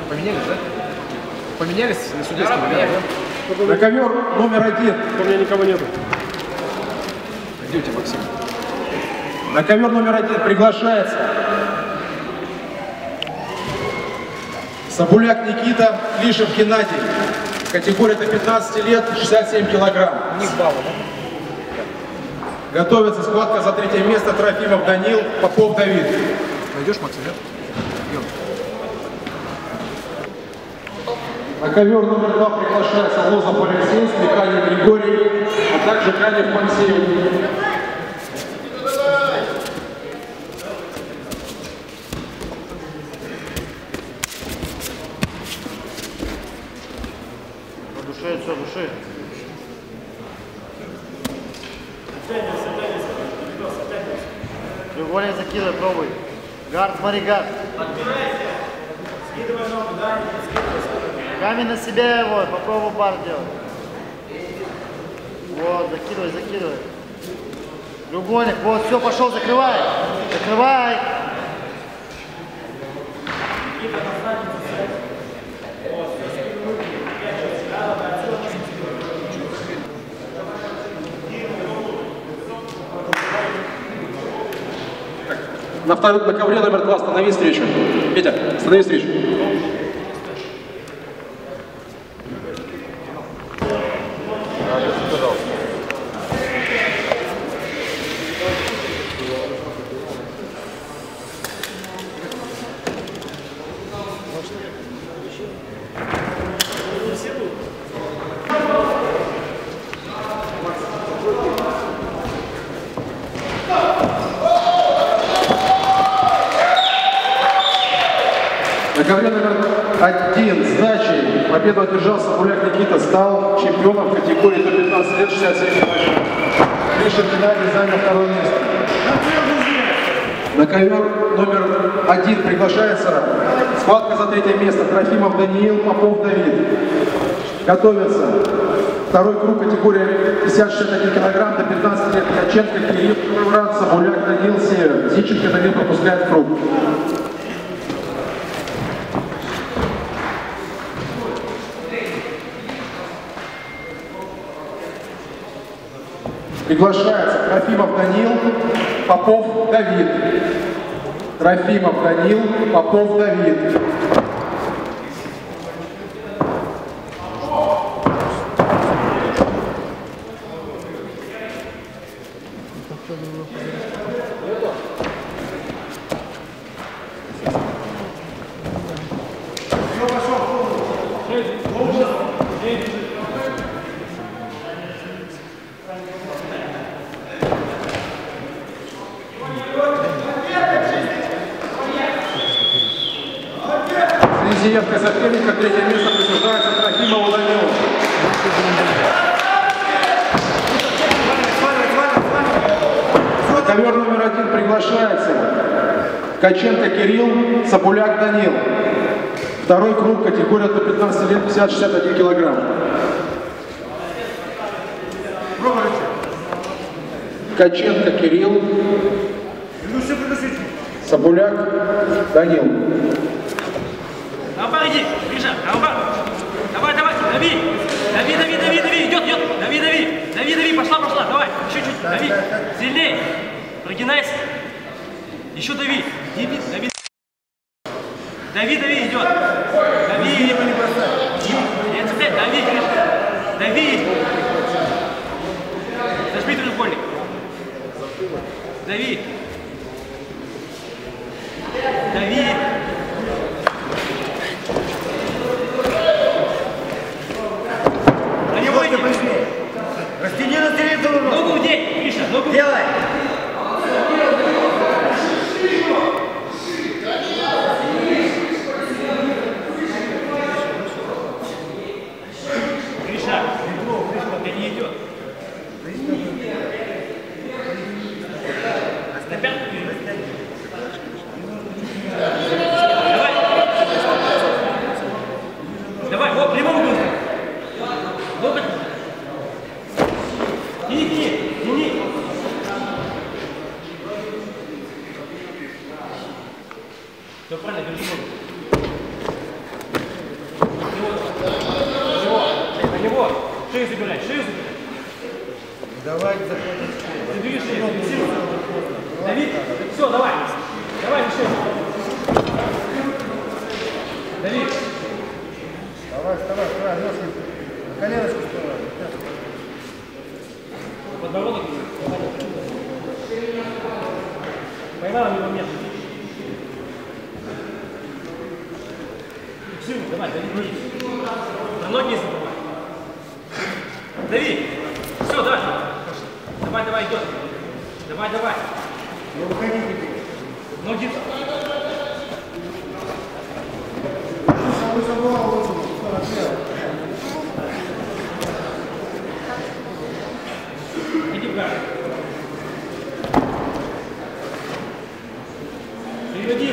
Поменялись, да? Поменялись на судейском? На ковер номер 1. У меня никого нету. Идете, Максим. На ковер номер 1 приглашается Собуляк Никита, Клишев Геннадий. Категория до 15 лет, 67 килограмм. У них баллы, да? Готовится схватка за 3 место. Трофимов Данил, Попов Давид. Найдешь, Максим, нет? Идем. На ковер номер 2 приглашается Лозов Алексей, Смеканин Григорий, а также Канев Максим. Души, все, души. Треугольник закидывай, пробуй. Гард, смотри, гард. Скидывай ногу, да, Камень на себя его, попробуй бар делать. Вот, закидывай, закидывай. Треугольник, вот, все, пошел, закрывай. Закрывай. На ковре номер 2 останови встречу. Петя, останови встречу. На ковре номер 1 с дачей победу одержал Собуляк Никита, стал чемпионом в категории до 15 лет, 67 килограмм. Клишев Геннадий занял 2 место. На ковер номер 1 приглашается схватка за 3 место. Трофимов Даниил, Попов Давид. Готовится 2-й круг, категория 50-61 килограмм до 15 лет. Ткаченко Кирилл, Собуляк Даниил, Север. Зиченко Даниил пропускает круг. Приглашается Трофимов Данил, Попов Давид. Трофимов Данил, Попов Давид. Сиевка соперника, 3-е место присуждается Трофимову Данилу. На ковер номер 1 приглашается Ткаченко Кирилл, Собуляк Данил. 2-й круг, категория до 15 лет, 50-61 килограмм. Ткаченко Кирилл, Собуляк Данил. Наоборот, иди, Гриша, наоборот. Давай, давай, дави. Дави, дави, дави, дави, идет, идет. Дави, дави, дави, дави, пошла, пошла, давай. Чуть-чуть, дави. Сильнее. Прогинайся. Еще дави. Дави, дави. Дави, дави, идет. Дави. Дави, Гриша. Дави. Зажми треугольник. Дави. Дави. Растяни на середину. Ногу вдень, Гриша, ногу. Делай. Гриша, пока не идет. На пятку. забирай, шею забирай. Давайте заходим. Забери шею, фиксируй. Давид, все, давай. Давай, шею. Давид. Давай, вставай, ножки. Коленочку вставай. Подбородок. Поймал его место. Фиксируй, давай, Давид. На ноги не забывай. Давид. Все, давай. Давай, идет. Давай. Не уходи теперь. Ноги. Иди в гард. Переводи.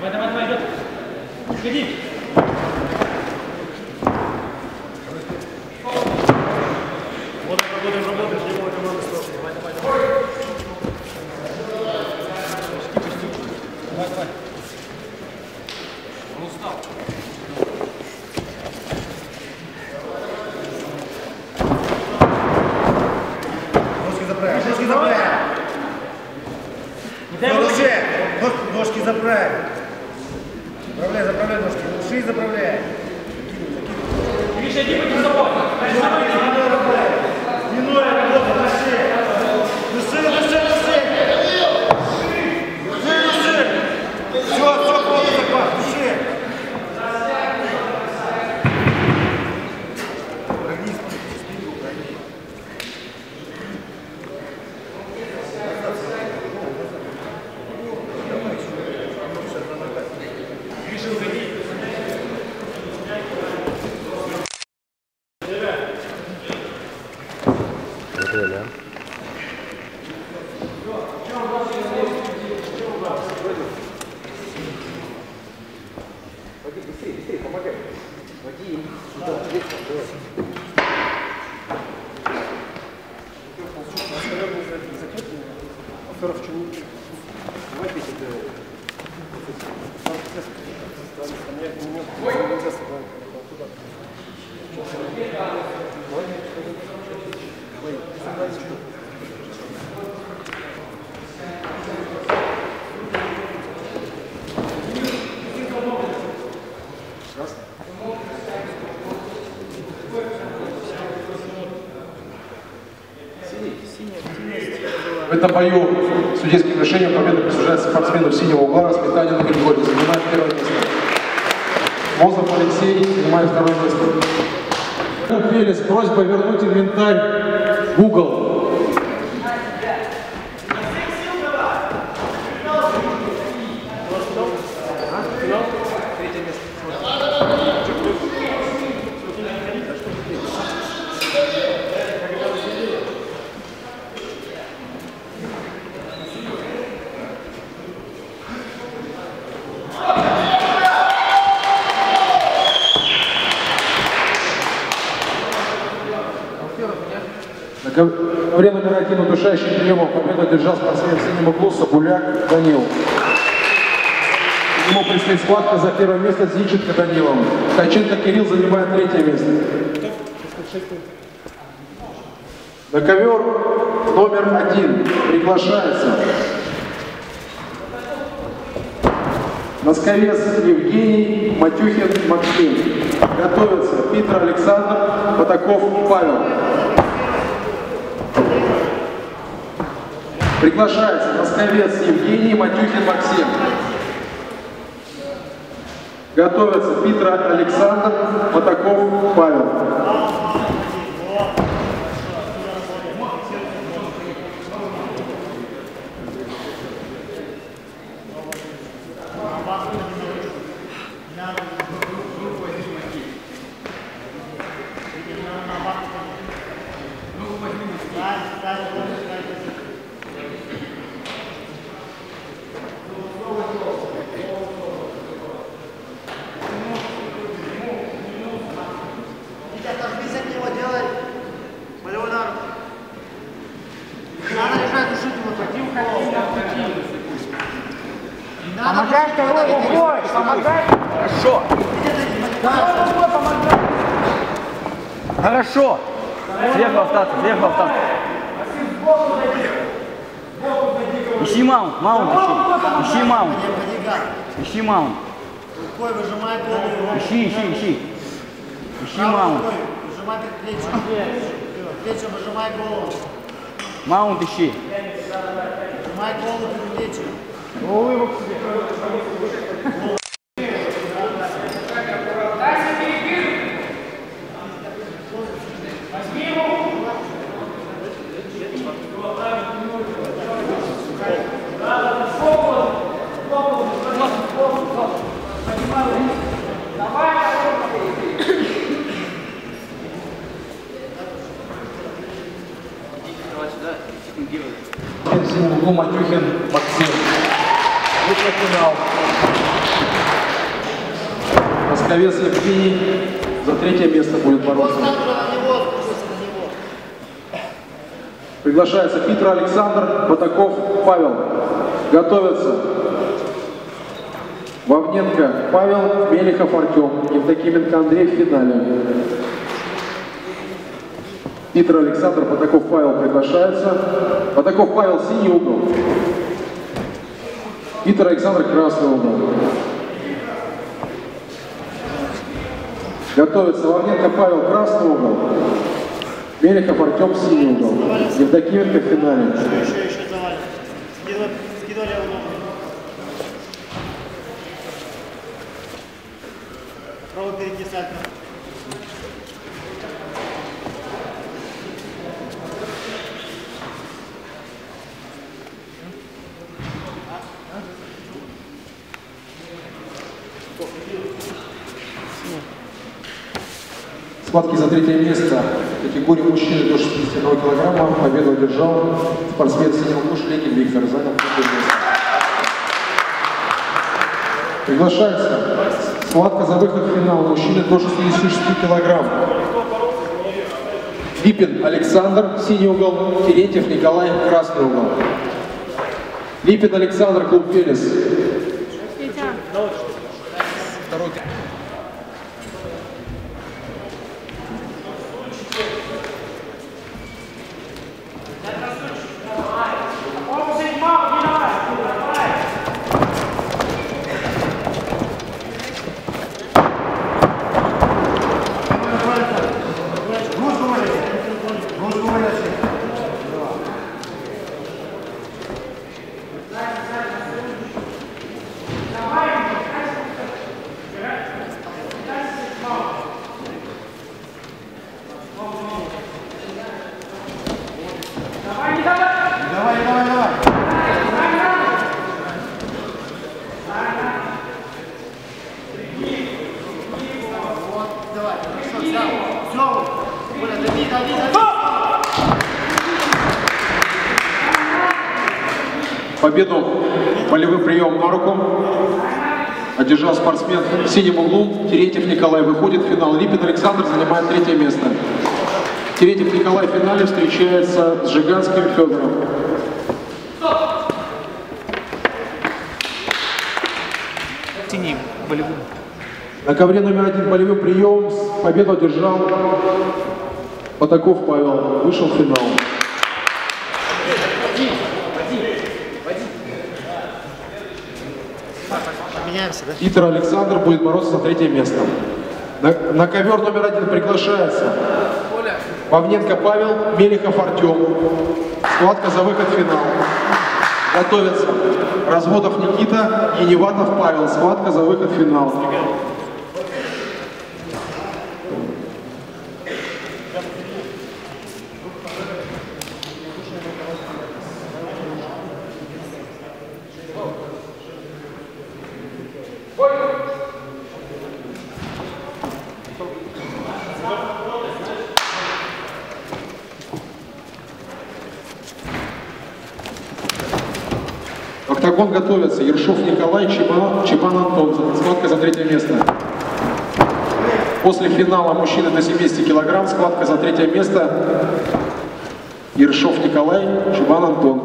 Давай, идет. Сходи. Вот работаешь, его команда сложная. Давай. Почти. Давай. Он устал. Ножки заправь. Не дай ему. Ножки заправь. Заправляй ножки. Шеи заправляй. Миша, иди по забор. Спиной работа, на шее. Дыши. Все, кровь заказ, дыши. Прогнись, Миша, уходи. Быстрее, помогай. Води им. В этом бою судейским решением победа присуждается спортсмену синего угла Сметанину Григорию, занимает первое место. Мозов Алексей занимает второе место. Велес, просьба вернуть инвентарь в угол. На время номер 1 удушающим приемом победу одержал спортсмен в синем углу Собуляк Данил. Ему предстоит схватка за первое место с Зинченко Данилом. Ткаченко Кирилл занимает третье место. На ковер номер 1 приглашается Носковец Евгений, Матюхин Максим. Готовятся Питер Александр, Потаков Павел. Приглашается Носковец Евгений, Матюхин Максим. Готовятся Питер Александр, Потаков Павел. Сейчас Хорошо. Сверху остаться, сверху остаться. Ищи маунт, маунт ищи. Ищи маунт. Ищи маунт. Рукой выжимай голову. Ищи. Ищи маунт. Выжимай плечом. Плечом выжимай голову. Маунт ищи. Выжимай голову перед плечом. Улыбок себе. В синем углу Матюхин Максим. Вышел в финал. Московец Евгений за третье место будет бороться. Приглашается Питер Александр, Батаков Павел. Готовятся Вовненко Павел, Мелихов Артем, Евдокименко Андрей в финале. Питер Александр, Батаков Павел приглашается. Батаков Павел, синий угол. Питер Александр, красный угол. Готовится Вовненко Павел, красный угол. Мелихов Артем, синий угол. Евдокименко в финале. Еще завалим. Скидывай левую ногу. Пробуй перейти сальто. Схватки за третье место в категории мужчины до 61 килограмма. Победу одержал спортсмен синего угла Шлегин Виктор, занял третье место. Приглашается схватка за выход в финал мужчины до 66 килограмм. Липин Александр, синий угол, Терентьев Николай, красный угол. Липин Александр, клуб Велес. Второй. Победу болевым приемом на руку одержал спортсмен в синем углу Терентьев Николай. Выходит в финал. Липин Александр занимает третье место. Терентьев Николай в финале встречается с Жиганским Федором. Синий болевым. На ковре номер 1 болевым приемом победу одержал Батаков Павел. Вышел в финал. Меняемся, да? Питер Александр будет бороться за третье место. На ковер номер 1 приглашается Вовненко Павел, Мелихов Артем. Схватка за выход в финал. Готовятся Разводов Никита, Еневатов Павел. Схватка за выход в финал. Октагон готовится. Ершов Николай, Чебан Антон. Схватка за третье место. После финала мужчины до 70 килограмм. Схватка за третье место. Ершов Николай, Чебан Антон.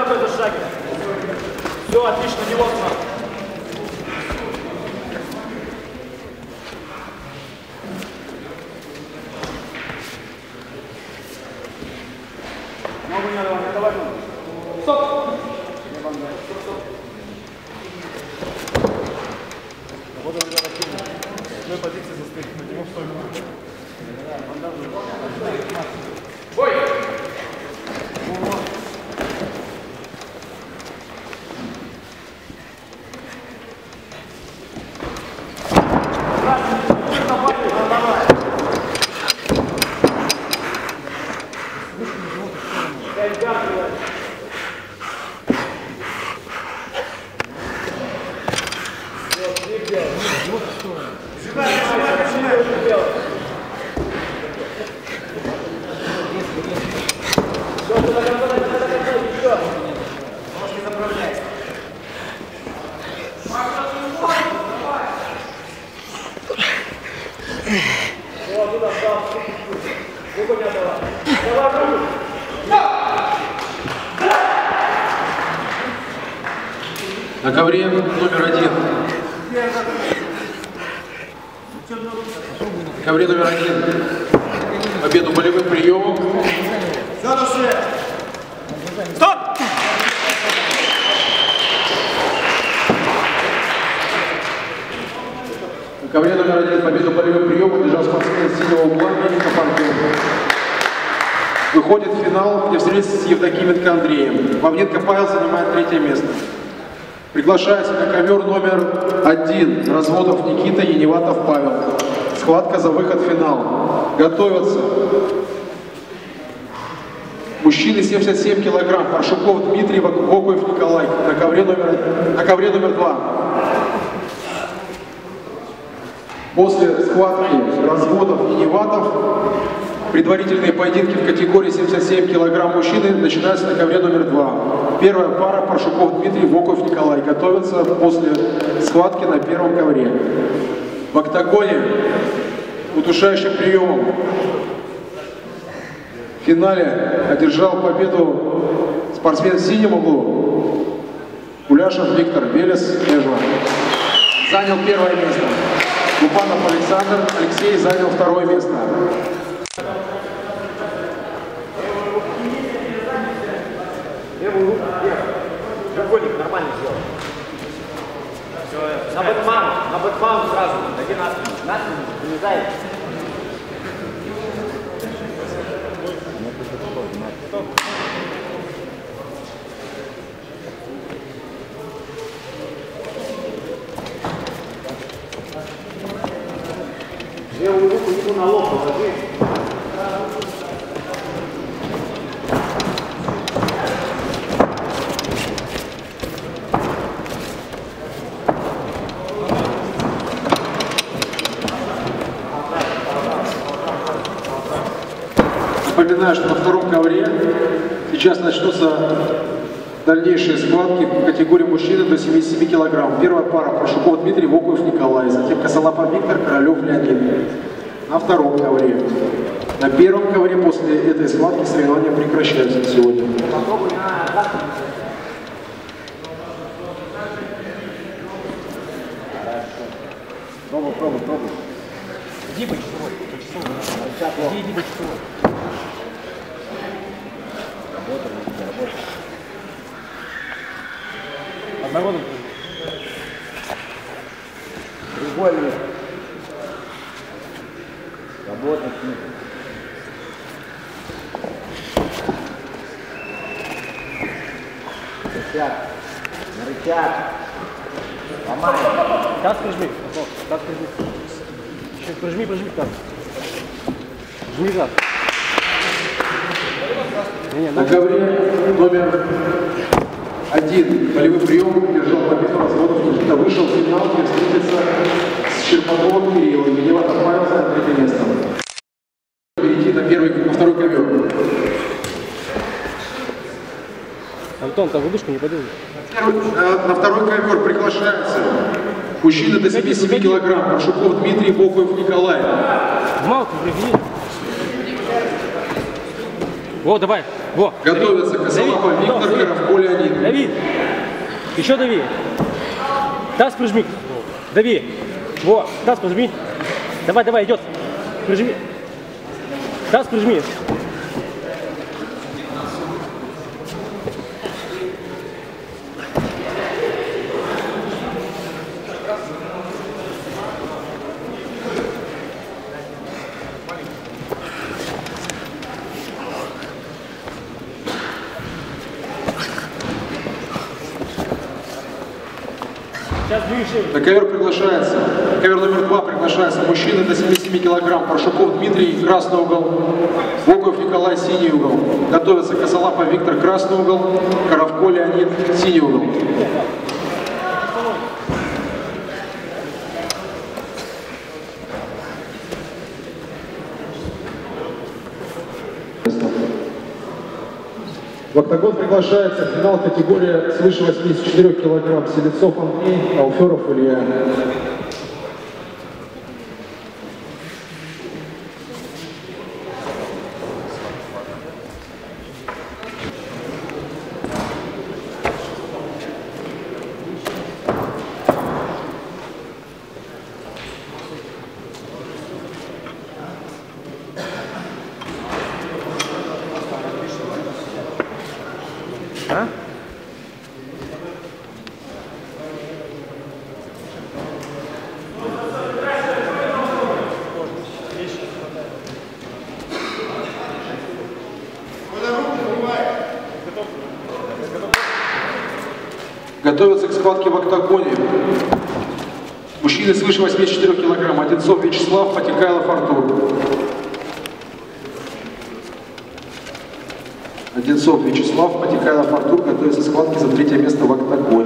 такой зашагивай. Все, отлично, не вот нам. Ногу не давай, не давай. Стоп! Вот он уже закинул. В той позиции застыть, на него в стойку. Бой! На ковре номер 1. На ковре номер 1. Победу болевым приемом. Стоп! На ковре номер 1 победу болевым приемом держал спортсмен синего угла Мельников Артем. Выходит в финал, где встретится с Евдокименко Андреем. Вовненко Павел занимает 3-е место. Приглашается на ковер номер 1. Разводов Никита, Еневатов Павел. Схватка за выход в финал. Готовятся мужчины 77 килограмм. Паршуков Дмитрий, Вокуев Николай. На ковре номер 2. После схватки Разводов и Еневатов предварительные поединки в категории 77 килограмм мужчины начинаются на ковре номер 2. Первая пара Паршуков Дмитрий, Вокуев Николай готовятся после схватки на первом ковре. В октагоне удушающим приемом в финале одержал победу спортсмен в синем углу Куляшев Виктор, Велес Межва. Занял 1-е место. Губанов Александр, Алексей занял 2-е место. Левую руку вверх. Треугольник нормально сделал. На бэкпаунт сразу. Ноги на спину. На спину. Вылезай. Левую руку ему на лоб положи. Напоминаю, что на 2-м ковре сейчас начнутся дальнейшие схватки в категории мужчины до 77 килограмм. Первая пара Паршуков Дмитрий, Вокуев Николай, затем Косолапа Виктор, Королев Леонид. На 2-м ковре. На 1-м ковре после этой схватки соревнования прекращаются сегодня. Пробуй. Иди по часовой. Иди по часовой. Работа. Однородно. Треугольник. Работать. На рычаг. Ломай. Таз прижми. Таз прижми. Еще прижми таз. Жми таз. На ковре номер 1 болевым приемом держал победу Разводов Никита. Вышел в финал, где встретится с Щербаковым Кириллом. Еневатов Павел занял 3-е место. Перейти на 2-й ковер. Антон, там выдушку не подумай. На 2-й ковер приглашаются мужчины до 77 килограмм. Паршуков Дмитрий, Вокуев Николай. В малку прыгни. О, давай. Во. Готовится Косолапов Виктор, Коровко Леонид. Дави. Еще дави. Таз прижми. Дави. Во, таз прижми. Давай, давай, идет. Прижми. Таз прижми. На ковер приглашается, ковер номер 2 приглашается мужчина до 77 килограмм, Паршуков Дмитрий, красный угол, Боков Николай, синий угол. Готовится Косолапов Виктор, красный угол, Коровко Леонид, синий угол. В октагон приглашается финал категория свыше 84 килограмм. Селецов Андрей, Алферов Илья. Готовятся к схватке в октагоне. Мужчины свыше 84 килограмм. Одинцов Вячеслав, Потекайлов Артур. Одинцов Вячеслав, Потекайлов Артур готовятся к схватке за 3-е место в октагоне.